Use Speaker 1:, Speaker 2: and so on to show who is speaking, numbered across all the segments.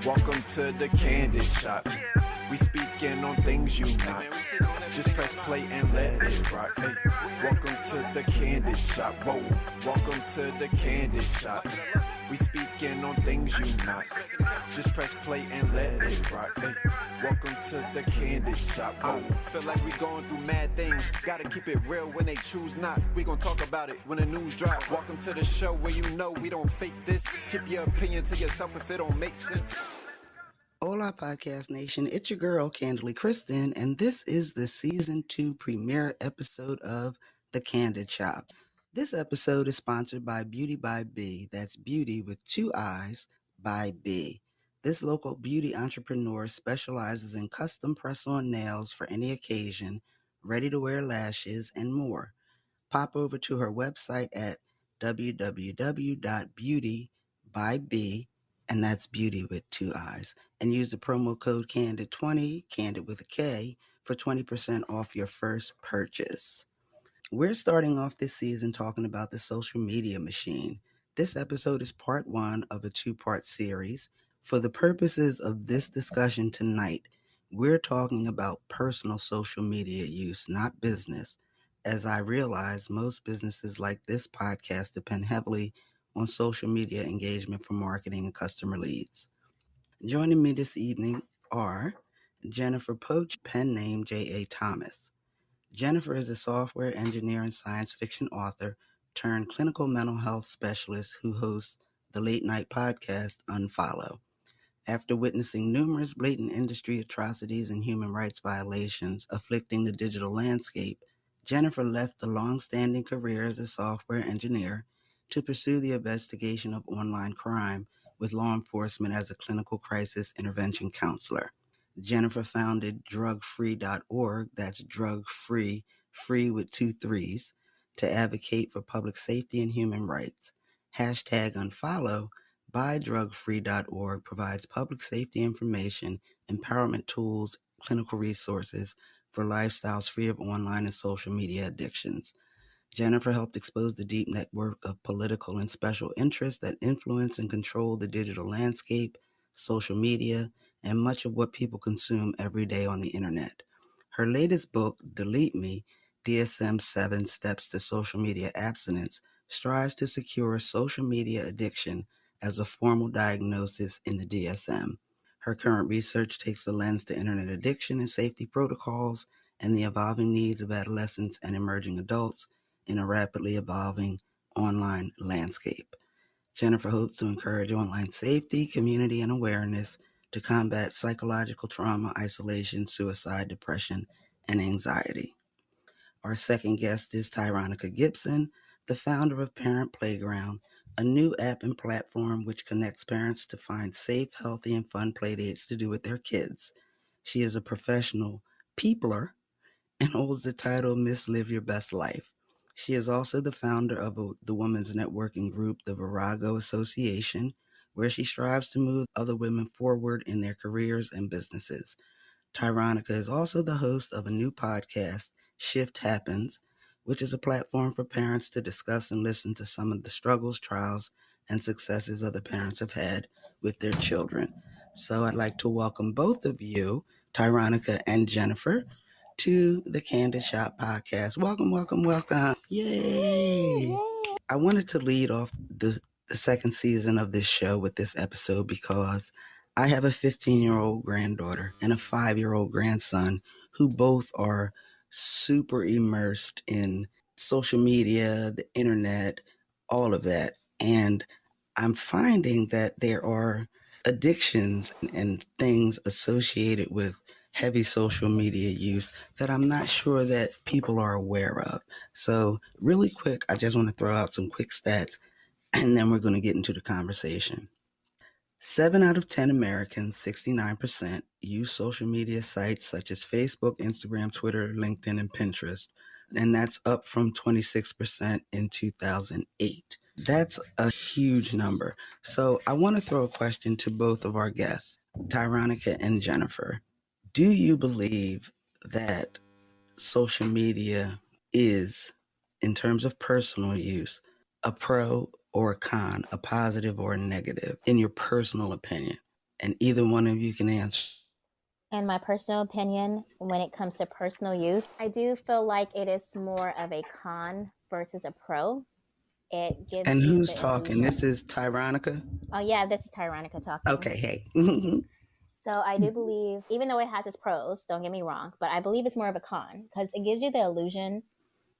Speaker 1: Welcome to the Kandid shop. We speaking on things you not. Just press play and let it rock. Hey, welcome to the Kandid shop. Whoa, welcome to the Kandid shop. We speaking on things you not. Just press play and let it rock. Hey, welcome to the Kandid shop. Oh, feel like we going through mad things. Gotta keep it real when they choose not. We gon' talk about it when the news drop. Welcome to the show where you know we don't fake this. Keep your opinion to yourself if it don't make sense.
Speaker 2: Hola, Podcast Nation. It's your girl, Candidly Kristen, and this is the Season 2 premiere episode of The Kandid Shop. This episode is sponsored by Beauty by B. That's beauty with 2 I's by B. This local beauty entrepreneur specializes in custom press-on nails for any occasion, ready-to-wear lashes, and more. Pop over to her website at www.beautybyb, and that's beauty with 2 I's, and use the promo code CANDID20, CANDID with a K, for 20% off your first purchase. We're starting off this season talking about the social media machine. This episode is part 1 of a 2-part series. For the purposes of this discussion tonight, we're talking about personal social media use, not business, as I realize most businesses like this podcast depend heavily on social media engagement for marketing and customer leads. Joining me this evening are Jennifer Poach, pen name J.A. Thomas. Jennifer is a software engineer and science fiction author turned clinical mental health specialist who hosts the late night podcast Unfollow. After witnessing numerous blatant industry atrocities and human rights violations afflicting the digital landscape, Jennifer left the long-standing career as a software engineer to pursue the investigation of online crime with law enforcement as a clinical crisis intervention counselor. Jennifer founded drugfree.org, that's drug-free, free with 2 3s, to advocate for public safety and human rights. #Unfollow by drugfree.org provides public safety information, empowerment tools, clinical resources for lifestyles free of online and social media addictions. Jennifer helped expose the deep network of political and special interests that influence and control the digital landscape, social media, and much of what people consume every day on the internet. Her latest book, Delete Me, DSM-7 Steps to Social Media Abstinence, strives to secure social media addiction as a formal diagnosis in the DSM. Her current research takes a lens to internet addiction and safety protocols and the evolving needs of adolescents and emerging adults in a rapidly evolving online landscape. Jennifer hopes to encourage online safety, community, and awareness to combat psychological trauma, isolation, suicide, depression, and anxiety. Our second guest is Tyronica Gibson, the founder of Parent Playground, a new app and platform which connects parents to find safe, healthy, and fun playdates to do with their kids. She is a professional peopler and holds the title Miss Live Your Best Life. She is also the founder of the women's networking group, the Virago Association, where she strives to move other women forward in their careers and businesses. Tyronica is also the host of a new podcast, Shift Happens, which is a platform for parents to discuss and listen to some of the struggles, trials, and successes other parents have had with their children. So I'd like to welcome both of you, Tyronica and Jennifer, to the Kandid Shop podcast. Welcome, welcome, welcome. Yay! I wanted to lead off the second season of this show with this episode because I have a 15-year-old granddaughter and a 5-year-old grandson who both are super immersed in social media, the internet, all of that. And I'm finding that there are addictions and things associated with heavy social media use that I'm not sure that people are aware of. So really quick, I just want to throw out some quick stats and then we're going to get into the conversation. 7 out of 10 Americans, 69%, use social media sites such as Facebook, Instagram, Twitter, LinkedIn, and Pinterest. And that's up from 26% in 2008. That's a huge number. So I want to throw a question to both of our guests, Tyronica and Jennifer. Do you believe that social media is, in terms of personal use, a pro or a con, a positive or a negative, in your personal opinion? And either one of you can answer.
Speaker 3: In my personal opinion, when it comes to personal use, I do feel like it is more of a con versus a pro. It gives
Speaker 2: And
Speaker 3: you
Speaker 2: who's
Speaker 3: the
Speaker 2: talking?
Speaker 3: illusion.
Speaker 2: This is Tyronica?
Speaker 3: Oh yeah, this is Tyronica talking.
Speaker 2: Okay, hey.
Speaker 3: So I do believe, even though it has its pros, don't get me wrong, but I believe it's more of a con because it gives you the illusion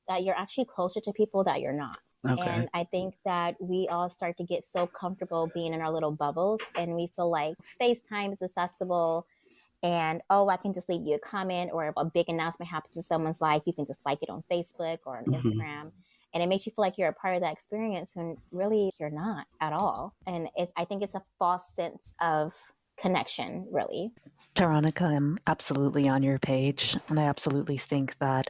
Speaker 3: that you're actually closer to people that you're not.
Speaker 2: Okay.
Speaker 3: And I think that we all start to get so comfortable being in our little bubbles, and we feel like FaceTime is accessible, and oh, I can just leave you a comment, or if a big announcement happens in someone's life, you can just like it on Facebook or on Instagram. And it makes you feel like you're a part of that experience when really you're not at all. And I think it's a false sense of connection, really.
Speaker 4: Tyronica, I'm absolutely on your page, and I absolutely think that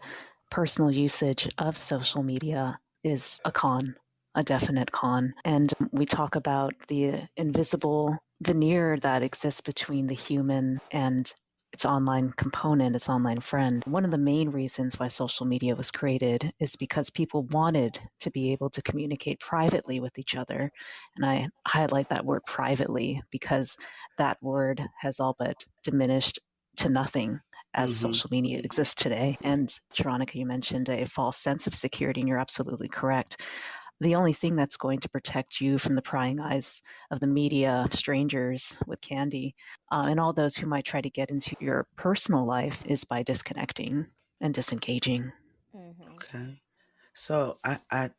Speaker 4: personal usage of social media is a con, a definite con. And we talk about the invisible veneer that exists between the human and its online component, its online friend. One of the main reasons why social media was created is because people wanted to be able to communicate privately with each other. And I highlight that word privately because that word has all but diminished to nothing as social media exists today. And Tyronica, you mentioned a false sense of security, and you're absolutely correct. The only thing that's going to protect you from the prying eyes of the media, strangers with Kandid, and all those who might try to get into your personal life is by disconnecting and disengaging.
Speaker 2: Okay. So I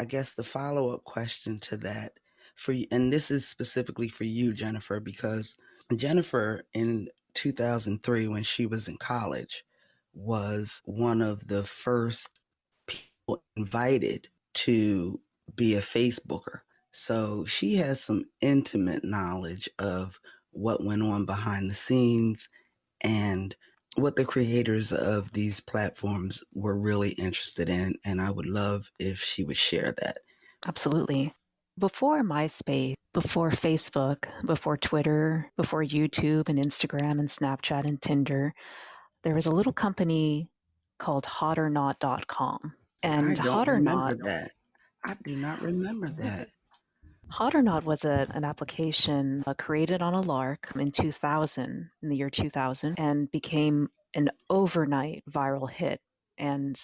Speaker 2: guess the follow-up question to that for you, and this is specifically for you, Jennifer, because Jennifer in 2003, when she was in college, was one of the first people invited to be a Facebooker. So she has some intimate knowledge of what went on behind the scenes and what the creators of these platforms were really interested in. And I would love if she would share that.
Speaker 4: Absolutely. Before MySpace, before Facebook, before Twitter, before YouTube and Instagram and Snapchat and Tinder, there was a little company called hotornot.com. And
Speaker 2: I don't remember
Speaker 4: Hotornot,
Speaker 2: that. I do not remember that.
Speaker 4: Hotornot was an application created on a lark in 2000, in the year 2000, and became an overnight viral hit. And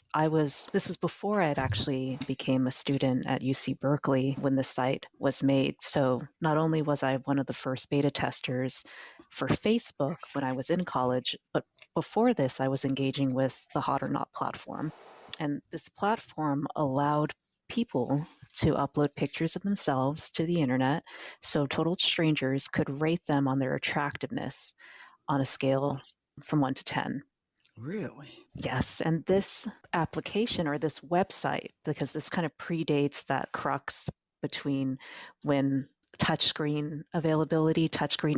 Speaker 4: this was before I had actually became a student at UC Berkeley when the site was made. So not only was I one of the first beta testers for Facebook when I was in college, but before this, I was engaging with the Hotornot platform. And this platform allowed people to upload pictures of themselves to the internet so total strangers could rate them on their attractiveness on a scale from 1 to 10.
Speaker 2: Really?
Speaker 4: Yes, and this application or this website, because this kind of predates that crux between when touchscreen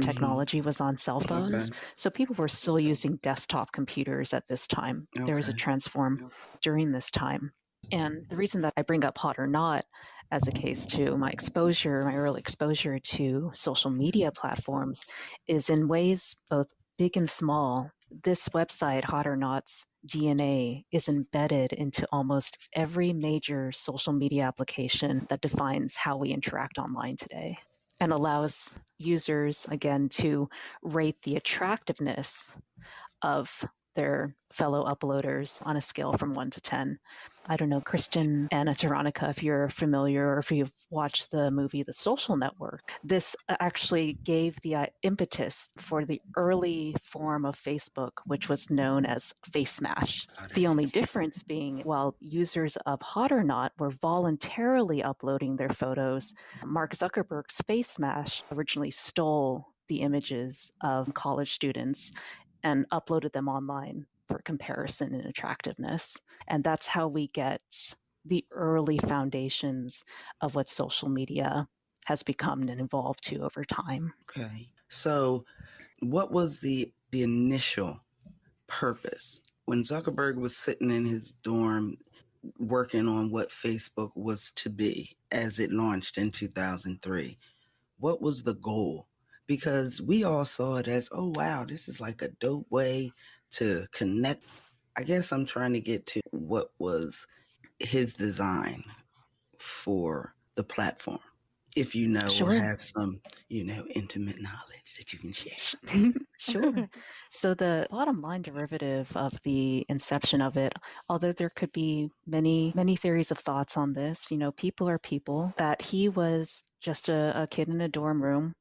Speaker 4: technology was on cell phones.
Speaker 2: Okay.
Speaker 4: So people were still using desktop computers at this time. There was a transform during this time. And the reason that I bring up Hot or Not as a case to my early exposure to social media platforms is in ways both big and small. This website, Hot or Not's DNA, is embedded into almost every major social media application that defines how we interact online today and allows users, again, to rate the attractiveness of their fellow uploaders on a scale from 1 to 10. I don't know, Kristen and Tyronica, if you're familiar or if you've watched the movie The Social Network, this actually gave the impetus for the early form of Facebook, which was known as Face Smash. The only difference being, while users of Hot or Not were voluntarily uploading their photos, Mark Zuckerberg's Face Smash originally stole the images of college students and uploaded them online for comparison and attractiveness. And that's how we get the early foundations of what social media has become and evolved to over time.
Speaker 2: Okay. So what was the initial purpose? When Zuckerberg was sitting in his dorm working on what Facebook was to be as it launched in 2003, what was the goal? Because we all saw it as, oh, wow, this is like a dope way to connect. I guess I'm trying to get to what was his design for the platform. If you know or
Speaker 4: Sure.
Speaker 2: have some, intimate knowledge that you can share.
Speaker 4: Sure. So the bottom line derivative of the inception of it, although there could be many, many theories of thoughts on this, people are people, that he was just a kid in a dorm room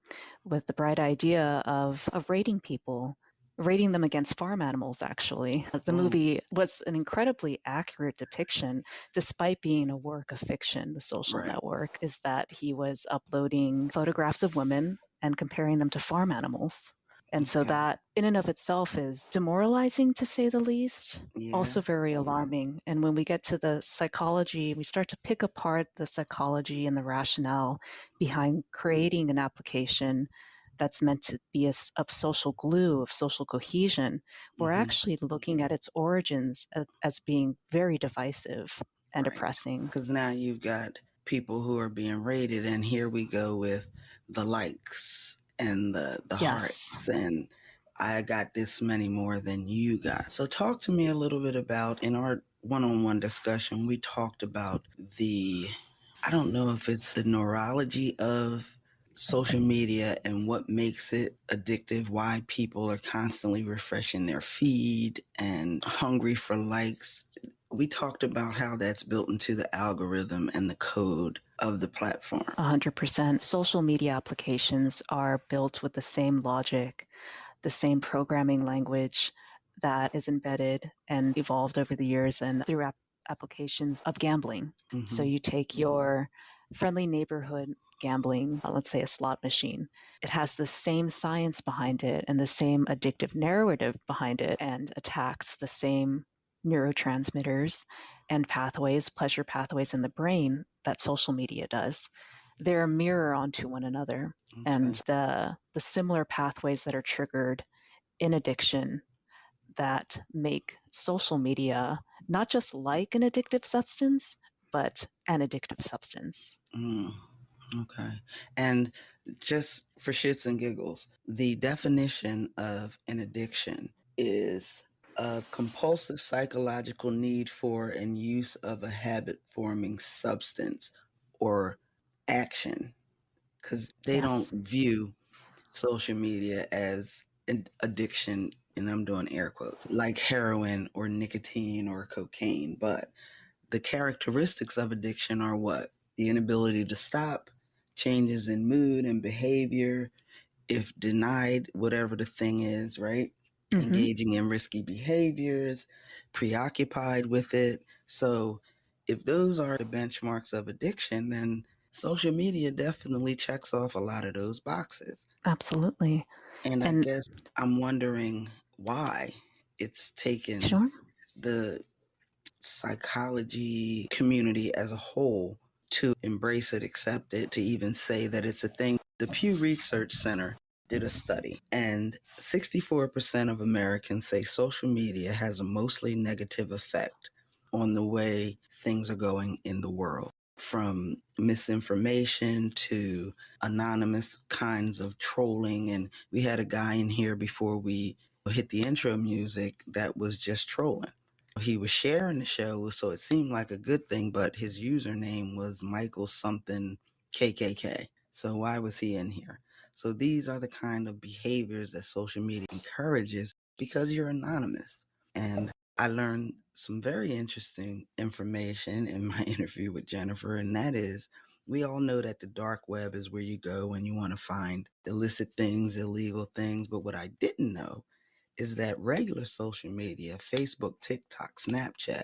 Speaker 4: with the bright idea of rating people, rating them against farm animals, actually. The movie was an incredibly accurate depiction, despite being a work of fiction. The Social Network is that he was uploading photographs of women and comparing them to farm animals. And so that in and of itself is demoralizing, to say the least, also very alarming. And when we get to the psychology, we start to pick apart the psychology and the rationale behind creating an application that's meant to be of social glue, of social cohesion. We're actually looking at its origins as being very divisive and oppressing.
Speaker 2: Because now you've got people who are being rated, and here we go with the likes and the hearts, and I got this many more than you got. So talk to me a little bit about, in our one-on-one discussion, we talked about I don't know if it's the neurology of social media and what makes it addictive, why people are constantly refreshing their feed and hungry for likes. We talked about how that's built into the algorithm and the code of the platform.
Speaker 4: 100%. Social media applications are built with the same logic, the same programming language that is embedded and evolved over the years and through applications of gambling. So you take your friendly neighborhood gambling, let's say a slot machine. It has the same science behind it and the same addictive narrative behind it, and attacks the same neurotransmitters and pathways, pleasure pathways in the brain that social media does. They're a mirror onto one another. And the similar pathways that are triggered in addiction that make social media not just like an addictive substance, but an addictive substance.
Speaker 2: Okay. And just for shits and giggles, the definition of an addiction is a compulsive psychological need for and use of a habit-forming substance or action, because they don't view social media as an addiction, and I'm doing air quotes, like heroin or nicotine or cocaine. But the characteristics of addiction are what? The inability to stop, changes in mood and behavior, if denied whatever the thing is, right? Engaging in risky behaviors, preoccupied with it. So if those are the benchmarks of addiction, then social media definitely checks off a lot of those boxes.
Speaker 4: Absolutely.
Speaker 2: And I guess I'm wondering why it's taken the psychology community as a whole to embrace it, accept it, to even say that it's a thing. The Pew Research Center did a study, and 64% of Americans say social media has a mostly negative effect on the way things are going in the world, from misinformation to anonymous kinds of trolling. And we had a guy in here before we hit the intro music that was just trolling. He was sharing the show, so it seemed like a good thing, but his username was Michael something KKK. So why was he in here? So these are the kind of behaviors that social media encourages because you're anonymous. And I learned some very interesting information in my interview with Jennifer, and that is, we all know that the dark web is where you go when you want to find illicit things, illegal things. But what I didn't know is that regular social media, Facebook, TikTok, Snapchat,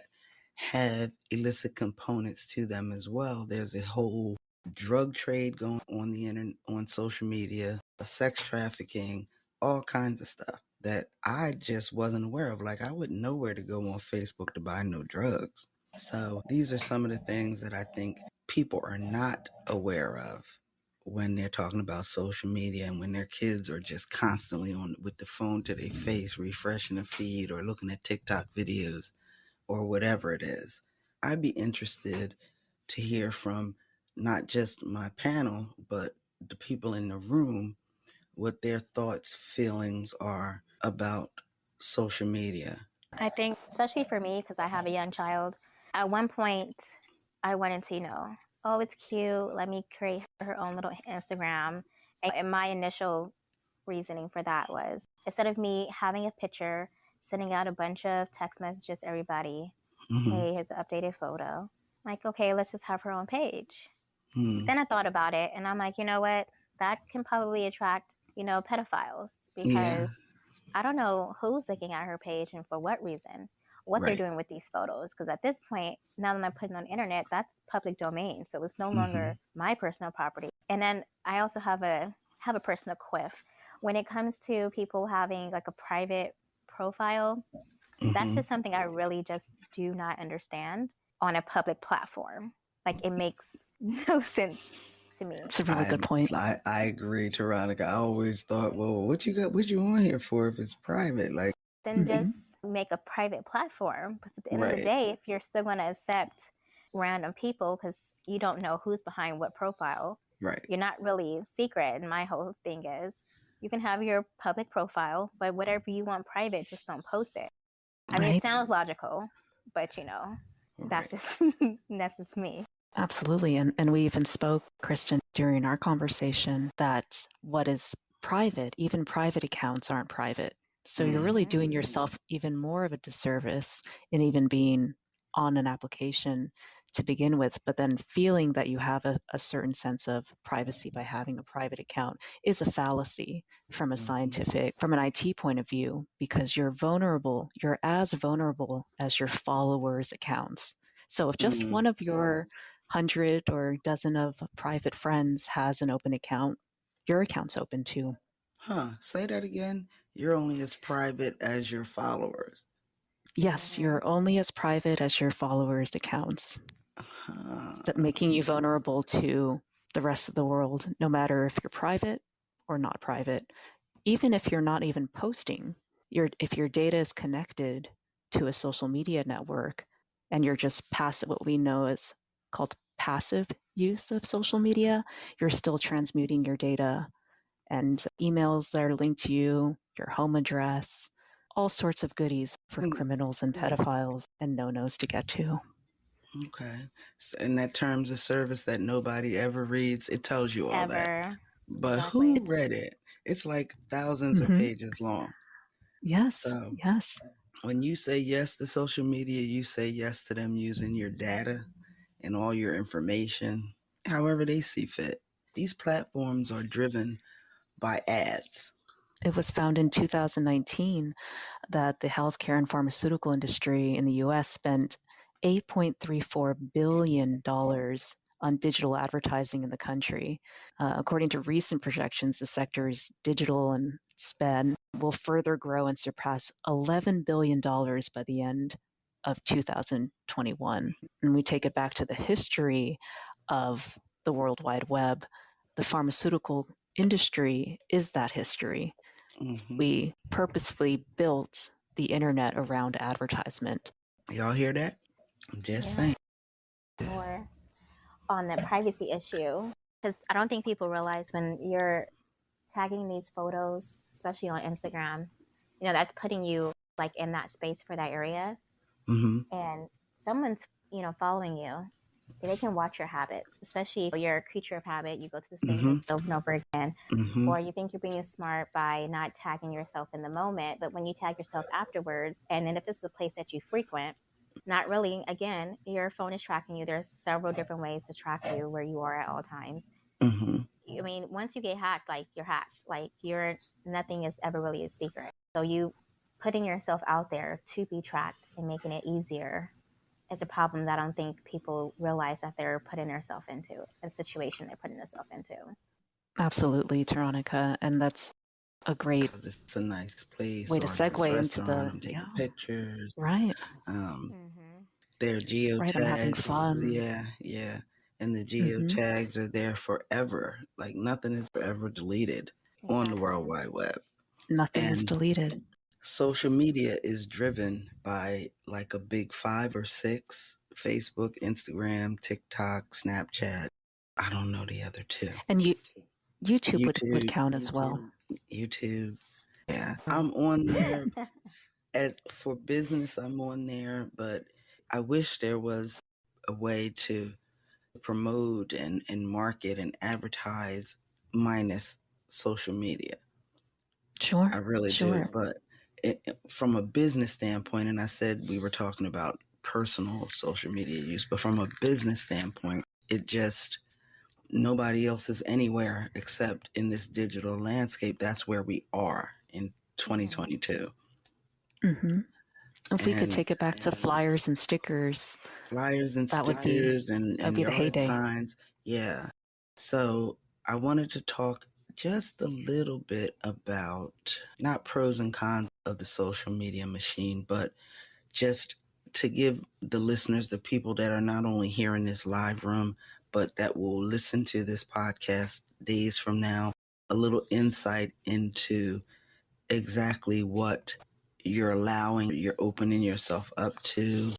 Speaker 2: have illicit components to them as well. There's a whole drug trade going on the internet, on social media, sex trafficking, all kinds of stuff that I just wasn't aware of. Like, I wouldn't know where to go on Facebook to buy no drugs. So these are some of the things that I think people are not aware of when they're talking about social media, and when their kids are just constantly on with the phone to their face, refreshing the feed or looking at TikTok videos or whatever it is. I'd be interested to hear from not just my panel, but the people in the room, what their thoughts, feelings are about social media.
Speaker 3: I think, especially for me, because I have a young child, at one point I wanted to, oh, it's cute, let me create her her own little Instagram. And my initial reasoning for that was, instead of me having a picture, sending out a bunch of text messages to everybody, hey, here's an updated photo. Like, okay, let's just have her own page. Then I thought about it, and I'm like, you know what? That can probably attract, pedophiles, because I don't know who's looking at her page and for what reason, what they're doing with these photos. Because at this point, now that I'm putting on the internet, that's public domain, so it's no longer my personal property. And then I also have a personal quiff when it comes to people having like a private profile. That's just something I really just do not understand on a public platform. Like, it makes no sense to me.
Speaker 4: It's a really good point.
Speaker 2: I agree, Tyronica. I always thought, well, what you on here for if it's private? Like,
Speaker 3: then just make a private platform. Because at the end of the day, if you're still going to accept random people because you don't know who's behind what profile, you're not really secret. And my whole thing is, you can have your public profile, but whatever you want private, just don't post it. I mean, it sounds logical, but that's just me.
Speaker 4: Absolutely. And we even spoke, Kristen, during our conversation that what is private, even private accounts aren't private. So you're really doing yourself even more of a disservice in even being on an application to begin with, but then feeling that you have a certain sense of privacy by having a private account is a fallacy from a scientific, from an IT point of view, because you're vulnerable. You're as vulnerable as your followers' accounts. So if just one of your 100 or dozen of private friends has an open account, your account's open too.
Speaker 2: Say that again. You're only as private as your followers.
Speaker 4: Yes, you're only as private as your followers' accounts. Making you vulnerable to the rest of the world, no matter if you're private or not private. Even if you're not even posting, if your data is connected to a social media network and you're just passive, what we know is called passive use of social media, you're still transmuting your data and emails that are linked to you, your home address, all sorts of goodies for criminals and pedophiles and no-nos to get to.
Speaker 2: Okay. So in that terms of service that nobody ever reads, it tells you all that. But who read it? It's like thousands of pages long.
Speaker 4: Yes.
Speaker 2: So
Speaker 4: yes.
Speaker 2: When you say yes to social media, you say yes to them using your data and all your information, however they see fit. These platforms are driven by ads.
Speaker 4: It was found in 2019 that the healthcare and pharmaceutical industry in the U.S. spent $8.34 billion on digital advertising in the country. According to recent projections, the sector's digital and spend will further grow and surpass $11 billion by the end of 2021. And we take it back to the history of the World Wide Web. The pharmaceutical industry is that history. We purposefully built the internet around advertisement.
Speaker 2: Y'all hear that? I'm just saying.
Speaker 3: More on the privacy issue, because I don't think people realize when you're tagging these photos, especially on Instagram, that's putting you like in that space for that area. And someone's, following you. They can watch your habits, especially if you're a creature of habit. You go to the same place over and over again, or you think you're being smart by not tagging yourself in the moment. But when you tag yourself afterwards, and then if this is a place that you frequent, not really, again, your phone is tracking you. There's several different ways to track you where you are at all times. I mean, once you get hacked, like you're hacked, like nothing is ever really a secret. So you putting yourself out there to be tracked and making it easier is a problem that I don't think people realize that they're putting themselves into, a situation they're putting themselves into.
Speaker 4: Absolutely, Tyronica. And that's a great
Speaker 2: it's a nice place
Speaker 4: way to segue into the
Speaker 2: I'm taking pictures.
Speaker 4: Right.
Speaker 2: Their geotags.
Speaker 4: Right, I'm having fun.
Speaker 2: Yeah. And the geotags are there forever. Like nothing is forever deleted on the World Wide Web.
Speaker 4: Nothing is deleted.
Speaker 2: Social media is driven by like a big 5 or 6: Facebook, Instagram, TikTok, Snapchat. I don't know the other 2.
Speaker 4: And YouTube would count as well.
Speaker 2: YouTube. Yeah. I'm on there. For business, I'm on there, but I wish there was a way to promote and market and advertise minus social media.
Speaker 4: Sure.
Speaker 2: I really do. But from a business standpoint, and I said we were talking about personal social media use, but from a business standpoint, it just, nobody else is anywhere except in this digital landscape. That's where we are in 2022.
Speaker 4: Mm-hmm. If we could take it back to flyers and stickers.
Speaker 2: That would be the heyday. Signs. Yeah. So I wanted to talk just a little bit about not pros and cons of the social media machine, but just to give the listeners, the people that are not only here in this live room, but that will listen to this podcast days from now, a little insight into exactly what you're allowing, you're opening yourself up to,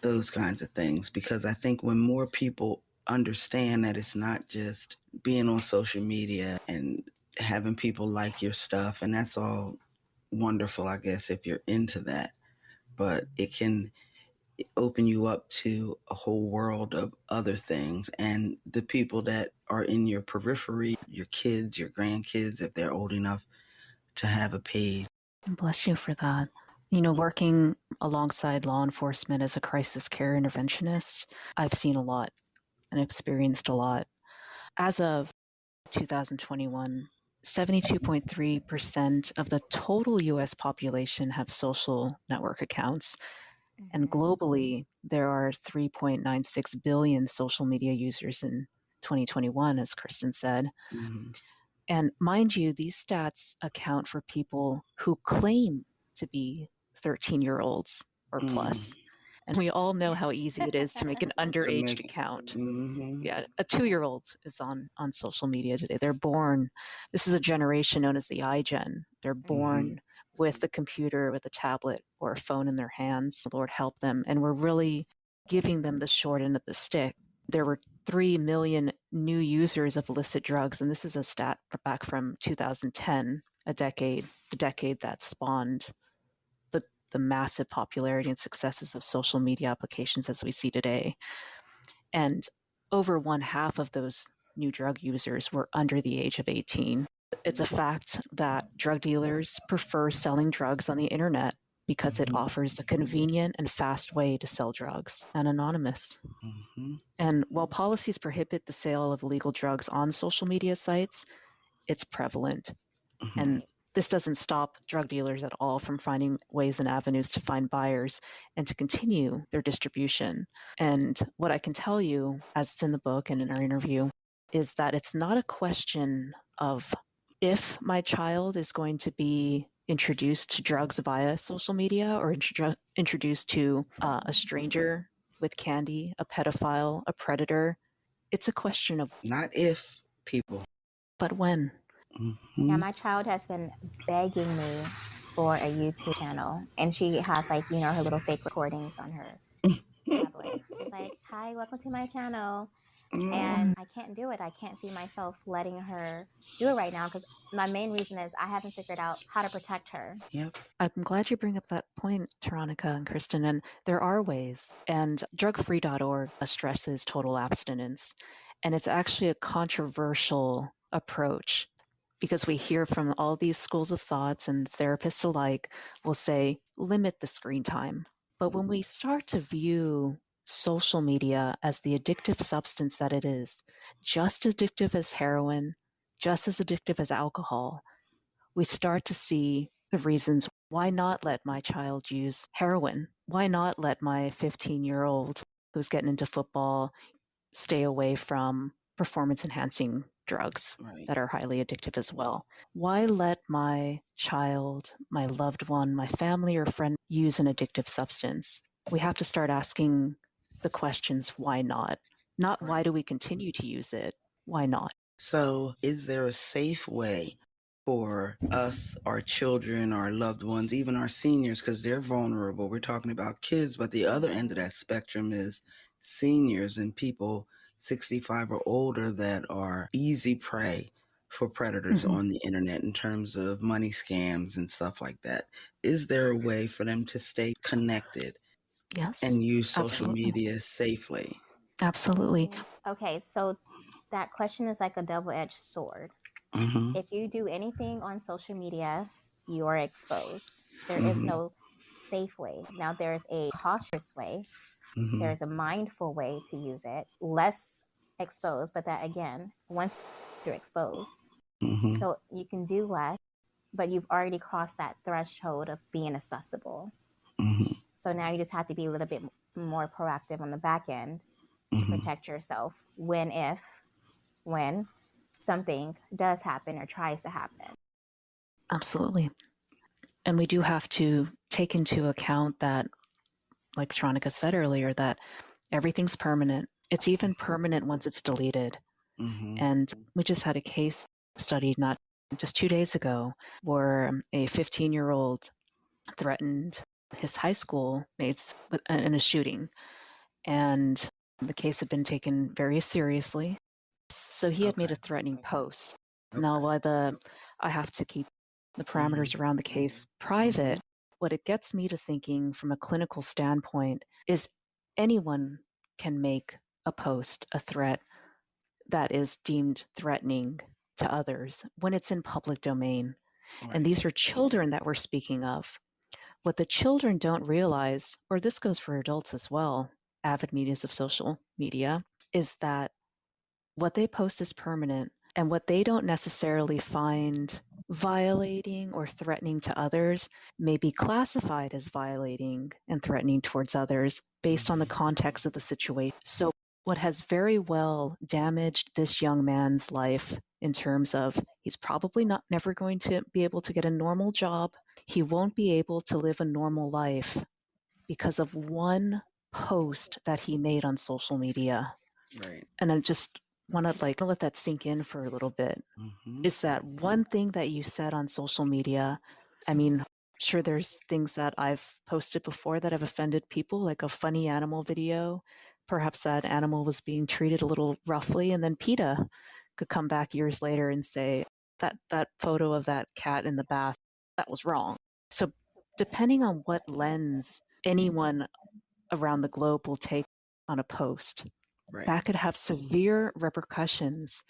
Speaker 2: those kinds of things. Because I think when more people understand that it's not just being on social media and having people like your stuff, and that's all wonderful, I guess, if you're into that, but it can open you up to a whole world of other things. And the people that are in your periphery, your kids, your grandkids, if they're old enough to have a page.
Speaker 4: Bless you for that. You know, working alongside law enforcement as a crisis care interventionist, I've seen a lot and experienced a lot. As of 2021, 72.3% of the total US population have social network accounts. And globally, there are 3.96 billion social media users in 2021, as Kristen said.
Speaker 2: Mm-hmm.
Speaker 4: And mind you, these stats account for people who claim to be 13-year-olds or plus. And we all know how easy it is to make an underage account.
Speaker 2: Mm-hmm.
Speaker 4: Yeah, a 2-year-old is on social media today. They're born, this is a generation known as the iGen. They're born with a computer, with a tablet, or a phone in their hands. Lord help them. And we're really giving them the short end of the stick. There were 3 million new users of illicit drugs, and this is a stat back from 2010, the decade that spawned the massive popularity and successes of social media applications as we see today. And over 1/2 of those new drug users were under the age of 18. It's a fact that drug dealers prefer selling drugs on the internet because it offers a convenient and fast way to sell drugs and anonymous. And while policies prohibit the sale of illegal drugs on social media sites, it's prevalent. And this doesn't stop drug dealers at all from finding ways and avenues to find buyers and to continue their distribution. And what I can tell you, as it's in the book and in our interview, is that it's not a question of if my child is going to be introduced to drugs via social media or introduced to a stranger with candy, a pedophile, a predator. It's a question of
Speaker 2: not if, people,
Speaker 4: but when.
Speaker 3: Yeah, my child has been begging me for a YouTube channel, and she has her little fake recordings on her tablet. She's like, "Hi, welcome to my channel." And I can't do it. I can't see myself letting her do it right now because my main reason is I haven't figured out how to protect her.
Speaker 2: Yep.
Speaker 3: I'm
Speaker 4: glad you bring up that point, Tyronica and Kristen, and there are ways. And drugfree.org stresses total abstinence. And it's actually a controversial approach because we hear from all these schools of thoughts, and therapists alike will say, limit the screen time. But when we start to view social media as the addictive substance that it is, just as addictive as heroin, just as addictive as alcohol, we start to see the reasons why not let my child use heroin? Why not let my 15-year-old who's getting into football stay away from performance-enhancing drugs that are highly addictive as well? Why let my child, my loved one, my family or friend use an addictive substance? We have to start asking the questions, why not? Not why do we continue to use it? Why not?
Speaker 2: So is there a safe way for us, our children, our loved ones, even our seniors, because they're vulnerable? We're talking about kids, but the other end of that spectrum is seniors and people 65 or older that are easy prey for predators on the internet in terms of money scams and stuff like that. Is there a way for them to stay connected
Speaker 4: Yes,
Speaker 2: and use social
Speaker 4: absolutely.
Speaker 2: media safely?
Speaker 4: Absolutely.
Speaker 3: Okay, so that question is like a double-edged sword.
Speaker 2: Mm-hmm.
Speaker 3: If you do anything on social media, you are exposed. There is
Speaker 2: Mm-hmm.
Speaker 3: no safe way. Now, there's a cautious way,
Speaker 2: Mm-hmm.
Speaker 3: there's a mindful way to use it, less exposed, but that again, once you're exposed,
Speaker 2: Mm-hmm.
Speaker 3: so you can do less, but you've already crossed that threshold of being accessible.
Speaker 2: Mm-hmm.
Speaker 3: So now you just have to be a little bit more proactive on the back end to
Speaker 2: Mm-hmm.
Speaker 3: protect yourself when something does happen or tries to happen.
Speaker 4: Absolutely. And we do have to take into account that, like Tyronica said earlier, that everything's permanent. It's even permanent once it's deleted.
Speaker 2: Mm-hmm.
Speaker 4: And we just had a case study not just 2 days ago where a 15-year-old threatened his high school mates in a shooting. And the case had been taken very seriously. So he had made a threatening post. Now, while I have to keep the parameters around the case private, what it gets me to thinking from a clinical standpoint is anyone can make a post, a threat that is deemed threatening to others when it's in public domain.
Speaker 2: Right.
Speaker 4: And these are children that we're speaking of. What the children don't realize, or this goes for adults as well, avid medias of social media, is that what they post is permanent, and what they don't necessarily find violating or threatening to others may be classified as violating and threatening towards others based on the context of the situation. So what has very well damaged this young man's life in terms of he's probably never going to be able to get a normal job. He won't be able to live a normal life because of one post that he made on social media.
Speaker 2: Right.
Speaker 4: And I just want to let that sink in for a little bit.
Speaker 2: Mm-hmm.
Speaker 4: Is that one thing that you said on social media? I mean, sure, there's things that I've posted before that have offended people, like a funny animal video. Perhaps that animal was being treated a little roughly, and then PETA could come back years later and say that photo of that cat in the bath, that was wrong. So depending on what lens anyone around the globe will take on a post,
Speaker 2: Right.
Speaker 4: that could have severe repercussions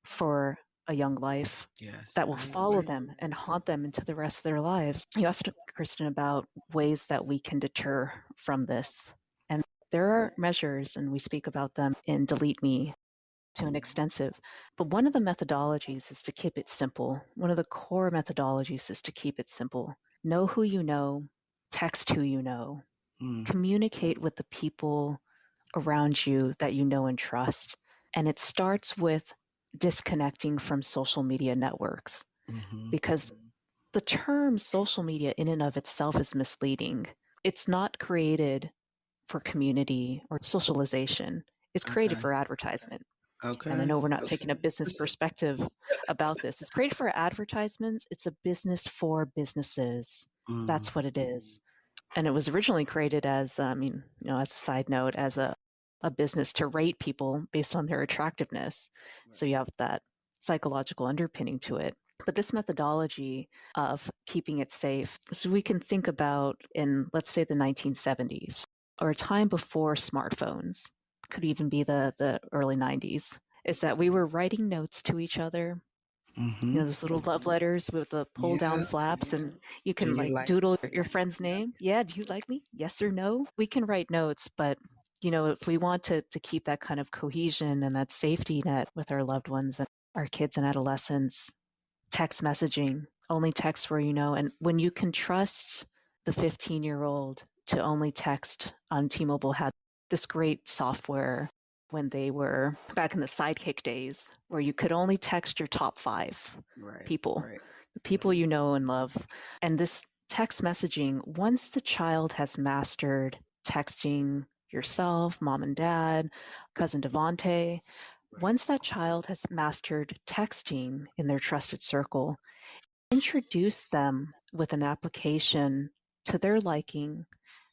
Speaker 4: for a young life.
Speaker 2: Yes.
Speaker 4: That will follow them and haunt them into the rest of their lives. You asked Kristen about ways that we can deter from this. And there are measures, and we speak about them in Delete Me to an extensive. But one of the methodologies is to keep it simple. One of the core methodologies is to keep it simple. Know who you know, text who you know, communicate with the people around you that you know and trust. And it starts with disconnecting from social media networks, because the term social media in and of itself is misleading. It's not created for community or socialization. It's created for advertisement.
Speaker 2: Okay.
Speaker 4: And I know we're not taking a business perspective about this. It's created for advertisements. It's a business for businesses. That's what it is. And it was originally created as, as a side note, as a business to rate people based on their attractiveness. So you have that psychological underpinning to it. But this methodology of keeping it safe, so we can think about in, let's say, the 1970s or a time before smartphones, could even be the early 90s, is that we were writing notes to each other. Those little love letters with the pull down flaps, and you can doodle your friend's name. Yeah, do you like me? Yes or no? We can write notes, but if we want to keep that kind of cohesion and that safety net with our loved ones and our kids and adolescents, text messaging, only text where you know. And when you can trust the 15-year-old to only text, on T-Mobile had this great software when they were back in the Sidekick days, where you could only text your top 5 people, the people you know and love. And this text messaging, once the child has mastered texting yourself, mom and dad, cousin Devontae, once that child has mastered texting in their trusted circle, introduce them with an application to their liking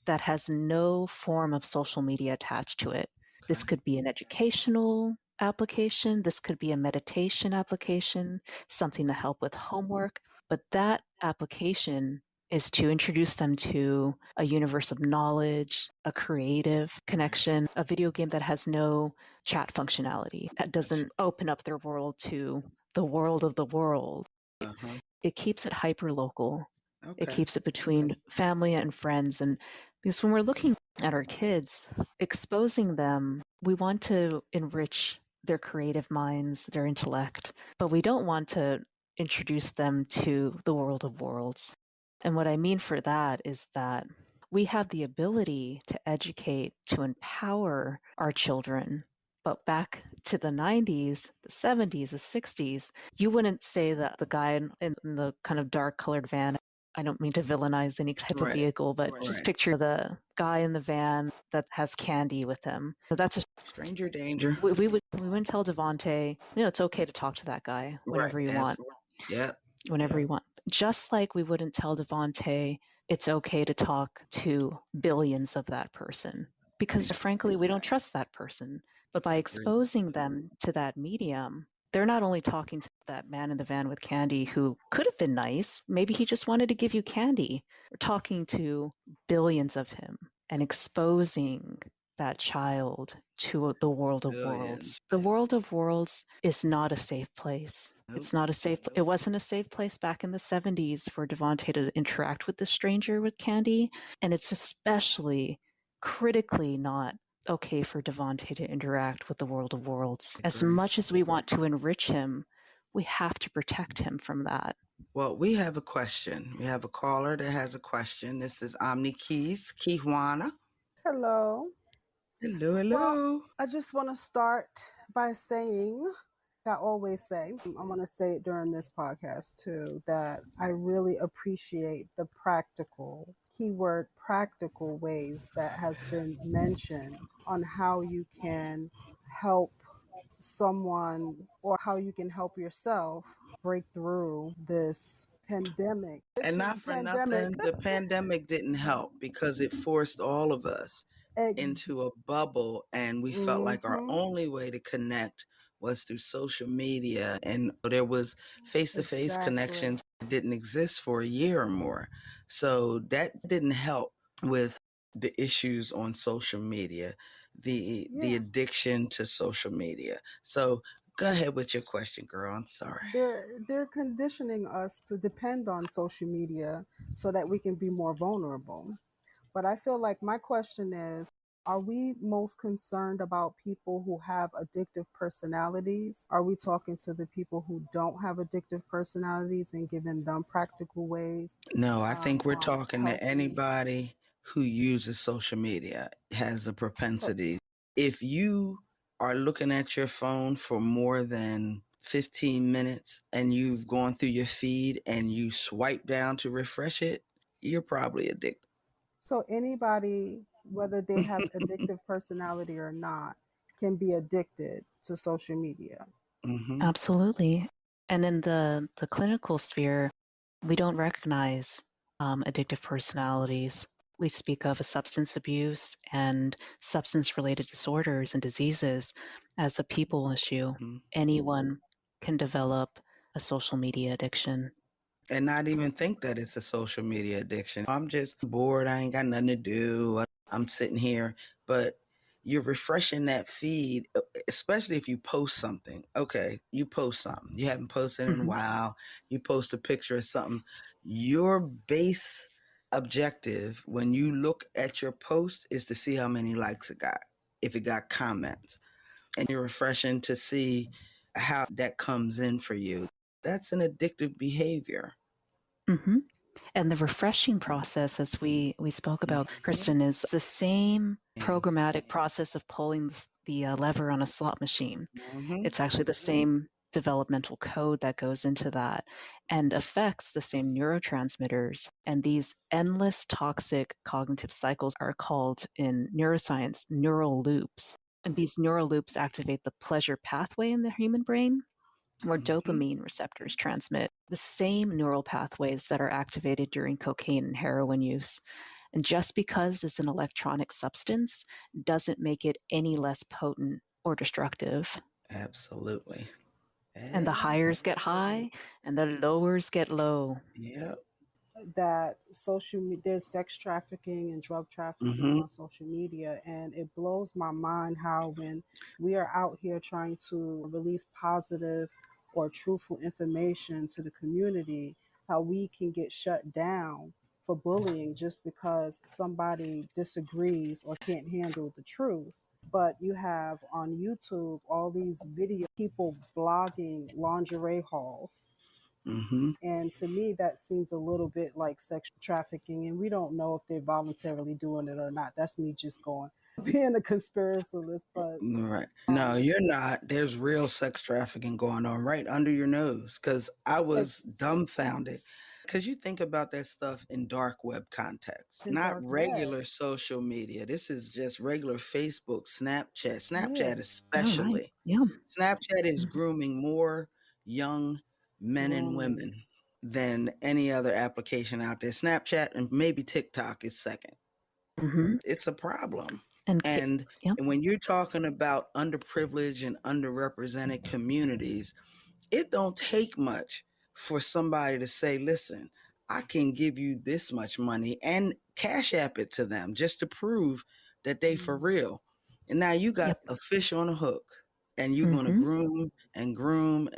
Speaker 4: that has no form of social media attached to it. This could be an educational application. This could be a meditation application, something to help with homework. But that application is to introduce them to a universe of knowledge, a creative connection, a video game that has no chat functionality, that doesn't open up their world to the world of the world. It keeps it hyper local. It keeps it between family and friends. And because when we're looking at our kids, exposing them, we want to enrich their creative minds, their intellect, but we don't want to introduce them to the world of worlds. And what I mean for that is that we have the ability to educate, to empower our children. But back to the 90s, the 70s, the 60s, you wouldn't say that the guy in the kind of dark colored van, I don't mean to villainize any type of vehicle, but just picture the guy in the van that has candy with him. So that's a
Speaker 2: stranger danger.
Speaker 4: We wouldn't tell Devontae, it's okay to talk to that guy whenever you want.
Speaker 2: Yeah.
Speaker 4: Whenever you want. Just like we wouldn't tell Devontae it's okay to talk to billions of that person, because frankly, we don't trust that person. But by exposing them to that medium, they're not only talking to that man in the van with candy who could have been nice, maybe he just wanted to give you candy. We're talking to billions of him and exposing that child to the world of worlds. The world of worlds is not a safe place. It's not a safe. It wasn't a safe place back in the 70s for Devontae to interact with the stranger with candy, and it's especially critically not okay for Devontae to interact with the world of worlds. As much as we want to enrich him, we have to protect him from that.
Speaker 2: Well, we have a question. We have a caller that has a question. This is Omni Keys, Kijuana.
Speaker 5: Hello.
Speaker 2: Hello, hello.
Speaker 5: Well, I just want to start by saying, I always say, I want to say it during this podcast too, that I really appreciate the practical, keyword practical ways that has been mentioned on how you can help someone or how you can help yourself break through this pandemic.
Speaker 2: And not for nothing, the pandemic didn't help because it forced all of us into a bubble, and we felt like our only way to connect was through social media, and there was face-to-face connections that didn't exist for a year or more. So that didn't help with the issues on social media, the addiction to social media. So go ahead with your question, girl. I'm sorry.
Speaker 5: They're conditioning us to depend on social media so that we can be more vulnerable. But I feel like my question is, are we most concerned about people who have addictive personalities? Are we talking to the people who don't have addictive personalities and giving them practical ways?
Speaker 2: No, I think we're talking to anybody who uses social media, has a propensity. If you are looking at your phone for more than 15 minutes and you've gone through your feed and you swipe down to refresh it, you're probably addicted.
Speaker 5: So anybody, whether they have addictive personality or not, can be addicted to social media.
Speaker 2: Mm-hmm.
Speaker 4: Absolutely. And in the clinical sphere, we don't recognize addictive personalities. We speak of a substance abuse and substance-related disorders and diseases as a people issue. Mm-hmm. Anyone can develop a social media addiction.
Speaker 2: And not even think that it's a social media addiction. I'm just bored. I ain't got nothing to do. I'm sitting here. But you're refreshing that feed, especially if you post something. Okay, you post something. You haven't posted in a while. You post a picture of something. Your base objective when you look at your post is to see how many likes it got, if it got comments. And you're refreshing to see how that comes in for you. That's an addictive behavior.
Speaker 4: Mm-hmm. And the refreshing process, as we spoke about, Kristen, is the same programmatic process of pulling the lever on a slot machine. Mm-hmm. It's actually the same developmental code that goes into that and affects the same neurotransmitters. And these endless toxic cognitive cycles are called in neuroscience neural loops. And these neural loops activate the pleasure pathway in the human brain, where dopamine receptors transmit the same neural pathways that are activated during cocaine and heroin use. And just because it's an electronic substance doesn't make it any less potent or destructive.
Speaker 2: Absolutely.
Speaker 4: And the highers get high and the lowers get low.
Speaker 2: Yep.
Speaker 5: that there's sex trafficking and drug trafficking on social media, and it blows my mind how when we are out here trying to release positive or truthful information to the community, how we can get shut down for bullying just because somebody disagrees or can't handle the truth. But you have on YouTube all these video people vlogging lingerie hauls. And to me, that seems a little bit like sex trafficking, and we don't know if they're voluntarily doing it or not. That's me just going being a conspiracist, but
Speaker 2: right. No, you're not. There's real sex trafficking going on right under your nose. Because I was dumbfounded. Because you think about that stuff in dark web context, not regular social media. This is just regular Facebook, Snapchat especially.
Speaker 4: Yeah.
Speaker 2: Snapchat is grooming more young men and women than any other application out there. Snapchat and maybe TikTok is second. It's a problem. And when you're talking about underprivileged and underrepresented communities, it don't take much for somebody to say, listen, I can give you this much money and cash app it to them just to prove that they for real. And now you got a fish on a hook, and you're going to groom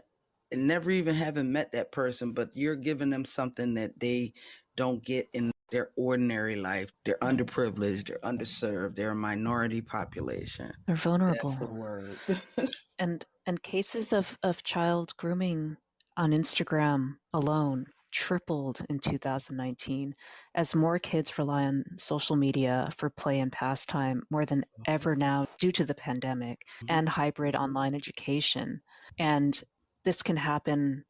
Speaker 2: and never even having met that person, but you're giving them something that they don't get in their ordinary life. They're underprivileged, they're underserved, they're a minority population.
Speaker 4: They're vulnerable.
Speaker 2: That's the word.
Speaker 4: And cases of child grooming on Instagram alone tripled in 2019 as more kids rely on social media for play and pastime more than ever now due to the pandemic and hybrid online education. And this can happen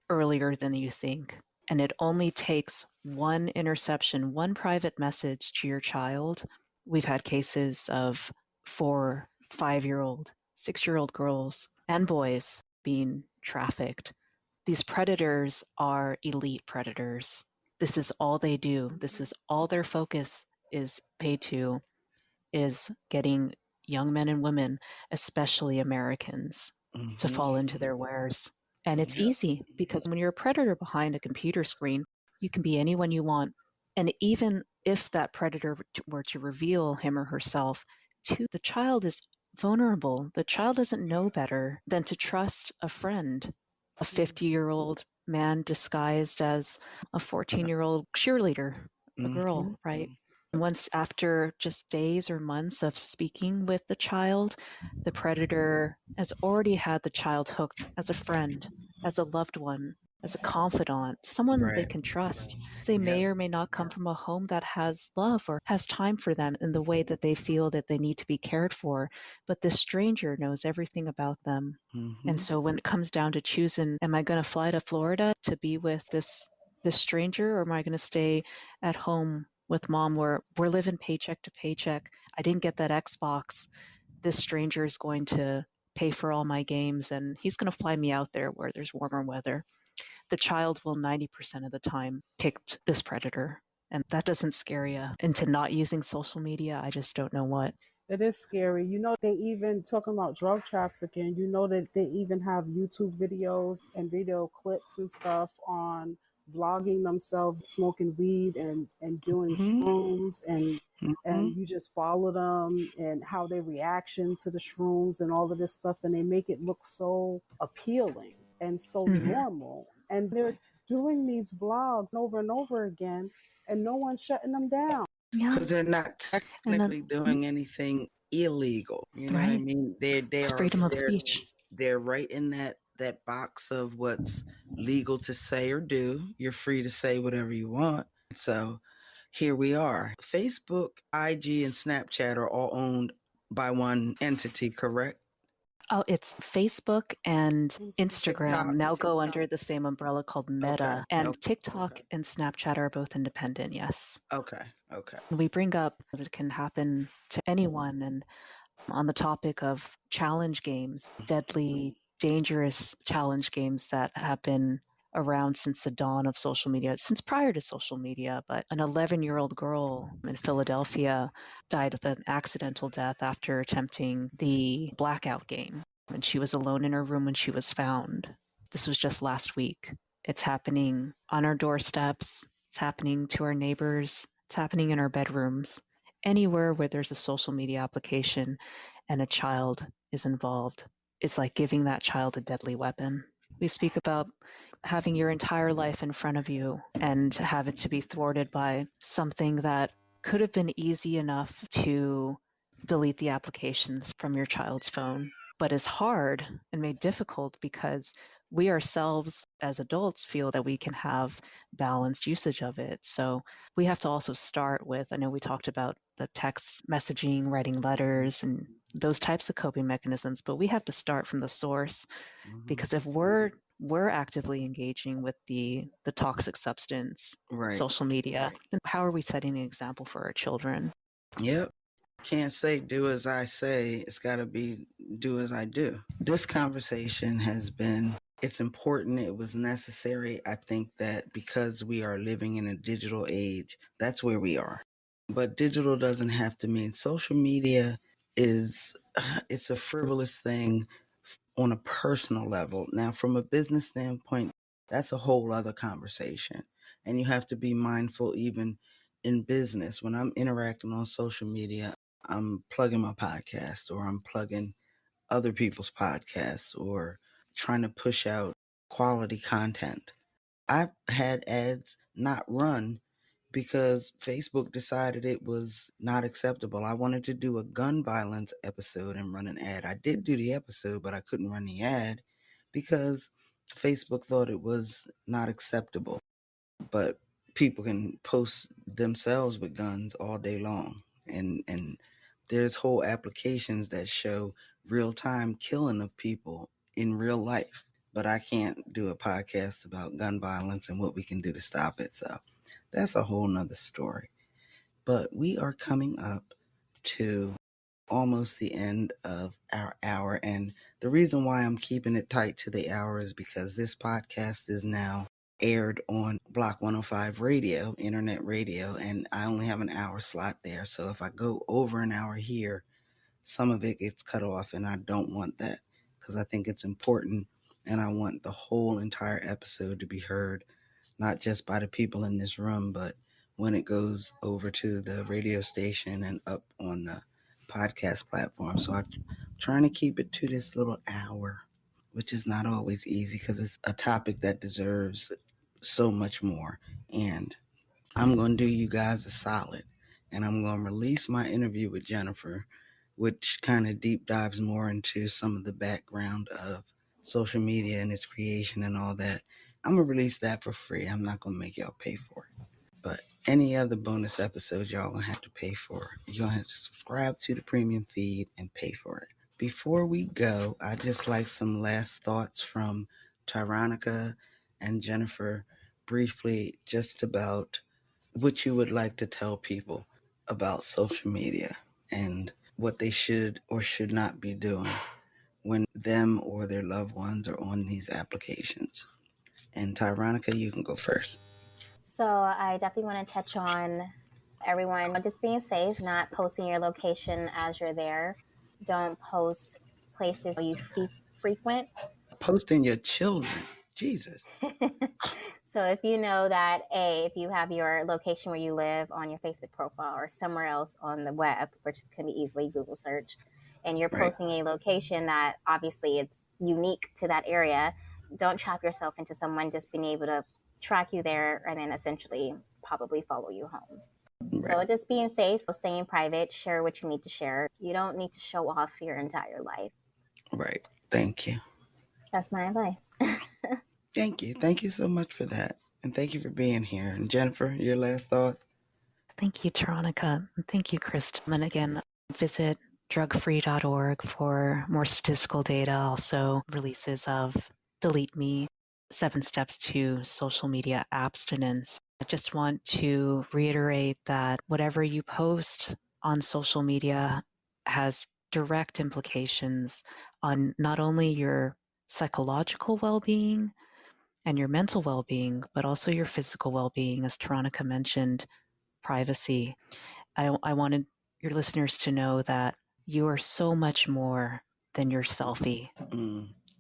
Speaker 4: earlier than you think. And it only takes one interception, one private message to your child. We've had cases of 4, 5-year-old, 6-year-old girls and boys being trafficked. These predators are elite predators. This is all they do. This is all their focus is paid to, is getting young men and women, especially Americans, to fall into their wares. And it's easy because when you're a predator behind a computer screen, you can be anyone you want. And even if that predator were to reveal him or herself to the child is vulnerable. The child doesn't know better than to trust a friend, a 50-year-old man disguised as a 14-year-old cheerleader, a girl, right? Once after just days or months of speaking with the child, the predator has already had the child hooked as a friend, as a loved one, as a confidant, someone that they can trust. They may or may not come from a home that has love or has time for them in the way that they feel that they need to be cared for. But this stranger knows everything about them. And so when it comes down to choosing, am I going to fly to Florida to be with this stranger, or am I going to stay at home with mom where we're living paycheck to paycheck? I didn't get that Xbox. This stranger is going to pay for all my games and he's going to fly me out there where there's warmer weather. The child will 90% of the time pick this predator. And that doesn't scare you into not using social media. I just don't know what.
Speaker 5: It is scary. You know, they even talking about drug trafficking, you know that they even have YouTube videos and video clips and stuff on vlogging themselves smoking weed and doing shrooms, and you just follow them and how their reaction to the shrooms and all of this stuff, and they make it look so appealing and so normal. And they're doing these vlogs over and over again, and no one's shutting them down.
Speaker 2: Because they're not technically doing anything illegal. You know what I mean? It's
Speaker 4: freedom of speech.
Speaker 2: They're right in that box of what's legal to say or do. You're free to say whatever you want. So here we are. Facebook, IG, and Snapchat are all owned by one entity, correct?
Speaker 4: Oh, it's Facebook and Instagram now go under the same umbrella called Meta. And TikTok and Snapchat are both independent, yes.
Speaker 2: Okay.
Speaker 4: We bring up that it can happen to anyone. And on the topic of challenge games, deadly, dangerous challenge games that have been around since the dawn of social media, since prior to social media, but an 11-year-old girl in Philadelphia died of an accidental death after attempting the blackout game. And she was alone in her room when she was found. This was just last week. It's happening on our doorsteps. It's It's happening to our neighbors. It's happening in our bedrooms. Anywhere where there's a social media application and a child is involved, it's like giving that child a deadly weapon. We speak about having your entire life in front of you and have it to be thwarted by something that could have been easy enough to delete the applications from your child's phone, but is hard and made difficult because we ourselves as adults feel that we can have balanced usage of it. So we have to also start with, I know we talked about the text messaging, writing letters, and those types of coping mechanisms, but we have to start from the source, because if we're actively engaging with the toxic substance, social media, then how are we setting an example for our children?
Speaker 2: Yep. Can't say do as I say. It's got to be do as I do. This conversation has been, it's important. It was necessary. I think that because we are living in a digital age, that's where we are. But digital doesn't have to mean social media is, it's a frivolous thing on a personal level. Now, from a business standpoint, that's a whole other conversation. And you have to be mindful even in business. When I'm interacting on social media, I'm plugging my podcast, or I'm plugging other people's podcasts, or trying to push out quality content. I've had ads not run because Facebook decided it was not acceptable. I wanted to do a gun violence episode and run an ad. I did do the episode, but I couldn't run the ad because Facebook thought it was not acceptable. But people can post themselves with guns all day long. And there's whole applications that show real-time killing of people in real life. But I can't do a podcast about gun violence and what we can do to stop it. So that's a whole nother story. But we are coming up to almost the end of our hour. And the reason why I'm keeping it tight to the hour is because this podcast is now aired on Block 105 radio, internet radio, and I only have an hour slot there. So if I go over an hour here, some of it gets cut off, and I don't want that because I think it's important, and I want the whole entire episode to be heard, not just by the people in this room, but when it goes over to the radio station and up on the podcast platform. So I'm trying to keep it to this little hour, which is not always easy because it's a topic that deserves so much more. And I'm going to do you guys a solid, and I'm going to release my interview with Jennifer, which kind of deep dives more into some of the background of social media and its creation and all that. I'm going to release that for free. I'm not going to make y'all pay for it. But any other bonus episodes, y'all going to have to pay for. You're going to have to subscribe to the premium feed and pay for it. Before we go, I just like some last thoughts from Tyronica and Jennifer, briefly, just about what you would like to tell people about social media and what they should or should not be doing when them or their loved ones are on these applications. And Tyronica, you can go first.
Speaker 3: So I definitely want to touch on everyone just being safe, not posting your location as you're there. Don't post places you frequent.
Speaker 2: Posting your children. Jesus.
Speaker 3: So if you know that, if you have your location where you live on your Facebook profile or somewhere else on the web, which can be easily Google search, and you're posting a location that obviously it's unique to that area, don't trap yourself into someone just being able to track you there and then essentially probably follow you home. Right. So just being safe, staying private, share what you need to share. You don't need to show off your entire life.
Speaker 2: Right. Thank you.
Speaker 3: That's my advice.
Speaker 2: Thank you. Thank you so much for that. And thank you for being here. And Jennifer, your last thought?
Speaker 4: Thank you, Tyronica. And thank you, Kristen. And again, visit drugfree.org for more statistical data, also releases of Delete Me, 7 Steps to Social Media Abstinence. I just want to reiterate that whatever you post on social media has direct implications on not only your psychological well-being and your mental well-being, but also your physical well-being, as Tyronica mentioned, privacy. I wanted your listeners to know that you are so much more than your selfie.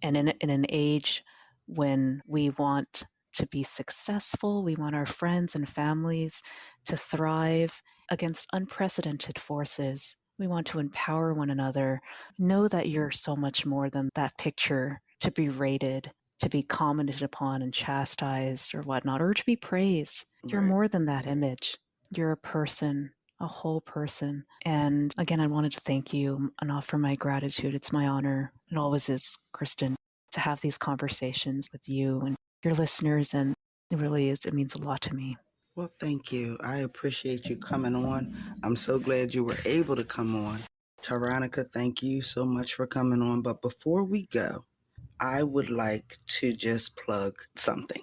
Speaker 4: And in an age when we want to be successful. We want our friends and families to thrive against unprecedented forces. We want to empower one another. Know that you're so much more than that picture to be rated, to be commented upon and chastised or whatnot, or to be praised. You're more than that image. You're a person, a whole person. And again, I wanted to thank you and offer my gratitude. It's my honor. It always is, Kristen, to have these conversations with you and your listeners. And it really is, it means a lot to me.
Speaker 2: Well, thank you. I appreciate you coming on. I'm so glad you were able to come on. Tyronica, thank you so much for coming on. But before we go, I would like to just plug something.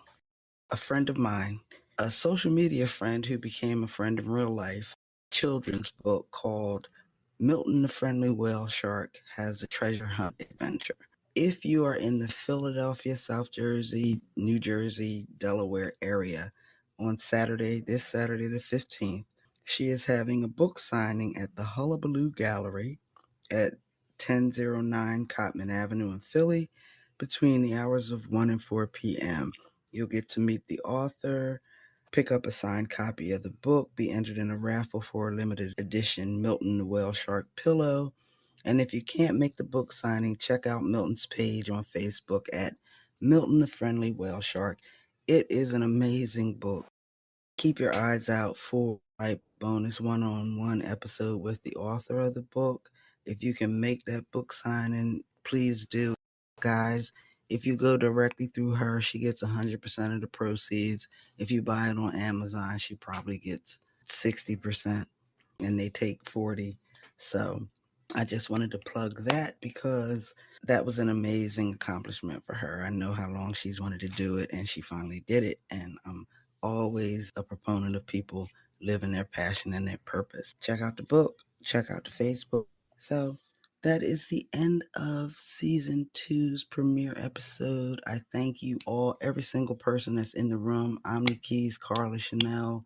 Speaker 2: A friend of mine, a social media friend who became a friend in real life, children's book called Milton the Friendly Whale Shark has a treasure hunt adventure. If you are in the Philadelphia, South Jersey, New Jersey, Delaware area on Saturday, this Saturday the 15th, she is having a book signing at the Hullabaloo Gallery at 1009 Cotman Avenue in Philly between the hours of 1 and 4 p.m. You'll get to meet the author, pick up a signed copy of the book, be entered in a raffle for a limited edition Milton the Whale Shark pillow. And if you can't make the book signing, check out Milton's page on Facebook at Milton the Friendly Whale Shark. It is an amazing book. Keep your eyes out for a bonus one-on-one episode with the author of the book. If you can make that book signing, please do. Guys, if you go directly through her, she gets 100% of the proceeds. If you buy it on Amazon, she probably gets 60% and they take 40%. So I just wanted to plug that because that was an amazing accomplishment for her. I know how long she's wanted to do it and she finally did it. And I'm always a proponent of people living their passion and their purpose. Check out the book, check out the Facebook. So that is the end of season 2's premiere episode. I thank you all, every single person that's in the room. Omni Keys, Carla Chanel,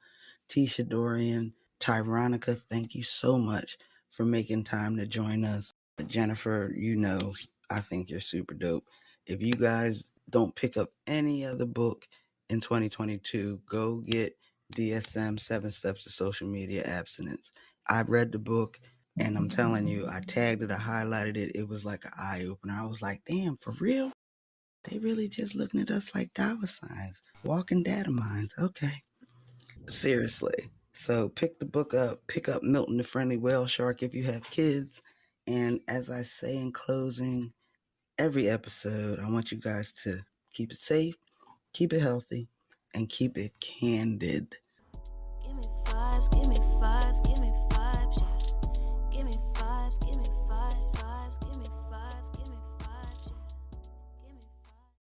Speaker 2: Tisha Dorian, Tyronica, thank you so much for making time to join us. Jennifer, you know, I think you're super dope. If you guys don't pick up any other book in 2022, go get DSM 7 Steps to Social Media Abstinence. I've read the book and I'm telling you, I tagged it, I highlighted it. It was like an eye opener. I was like, damn, for real? They really just looking at us like dollar signs, walking data mines. Okay. Seriously. So pick the book up, pick up Milton the Friendly Whale Shark if you have kids. And as I say in closing, every episode, I want you guys to keep it safe, keep it healthy, and keep it candid. Give me vibes, give me vibes, give